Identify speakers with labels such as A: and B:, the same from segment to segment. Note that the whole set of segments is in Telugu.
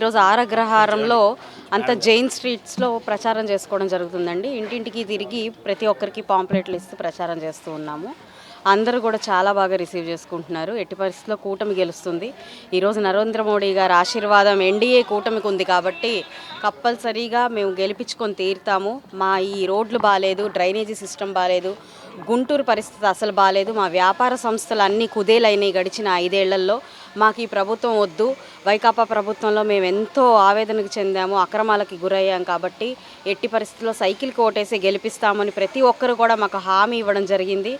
A: ఈరోజు ఆరగ్రహారంలో అంత జైన్ స్ట్రీట్స్లో ప్రచారం చేసుకోవడం జరుగుతుందండి. ఇంటింటికి తిరిగి ప్రతి ఒక్కరికి పాంప్లెట్లు ఇస్తూ ప్రచారం చేస్తూ ఉన్నాము. అందరూ కూడా చాలా బాగా రిసీవ్ చేసుకుంటున్నారు. ఎట్టి పరిస్థితుల్లో కూటమి గెలుస్తుంది. ఈరోజు నరేంద్ర మోడీ గారి ఆశీర్వాదం ఎన్డీఏ కూటమికి ఉంది కాబట్టి కంపల్సరీగా మేము గెలిపించుకొని తీరుతాము. మా ఈ రోడ్లు బాగాలేదు, డ్రైనేజీ సిస్టమ్ బాగాలేదు, గుంటూరు పరిస్థితి అసలు బాగాలేదు, మా వ్యాపార సంస్థలు అన్నీ కుదేలైనవి గడిచిన 5 ఏళ్లలో. మాకు ఈ ప్రభుత్వం వద్దు. వైకాపా ప్రభుత్వంలో మేము ఎంతో ఆవేదనకు చెందాము, అక్రమాలకి గురయ్యాం కాబట్టి ఎట్టి పరిస్థితుల్లో సైకిల్కి ఓటేసి గెలిపిస్తామని ప్రతి ఒక్కరు కూడా మాకు హామీ ఇవ్వడం జరిగింది.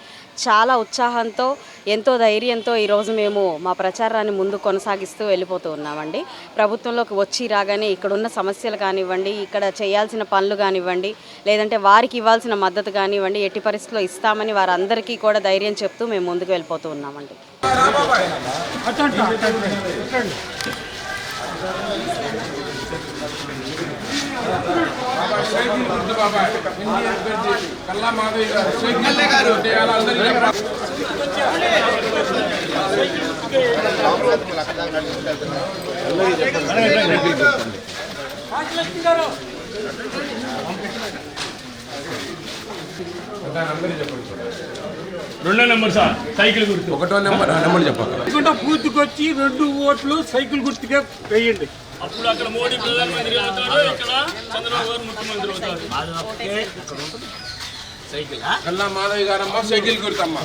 A: చాలా ఉత్సాహంతో, ఎంతో ధైర్యంతో ఈరోజు మేము మా ప్రచారాన్ని ముందు కొనసాగిస్తూ వెళ్ళిపోతూ ఉన్నామండి. ప్రభుత్వంలోకి వచ్చి రాగానే ఇక్కడున్న సమస్యలు కానివ్వండి, ఇక్కడ చేయాల్సిన పనులు కానివ్వండి, లేదంటే వారికి ఇవ్వాల్సిన మద్దతు కానివ్వండి, ఎట్టి పరిస్థితుల్లో ఇస్తామని వారందరికీ కూడా ధైర్యం చెప్తూ మేము ముందుకు వెళ్ళిపోతూ ఉన్నామండి.
B: రెండో నెంబర్ సార్ సైకిల్ గుర్తు.
C: ఒకటో నెంబర్ చెప్పకుండా
B: పూర్తికొచ్చి 2 ఓట్లు సైకిల్ గుర్తుగా వేయండి. అప్పుడు అక్కడ మోడీ ప్రధానమంత్రి అవుతాడు, ఇక్కడ చంద్రబాబు గారు ముఖ్యమంత్రి అవుతాడు.
C: కల్లా మాధవి గారమ్మ సైకిల్ గుర్తమ్మ.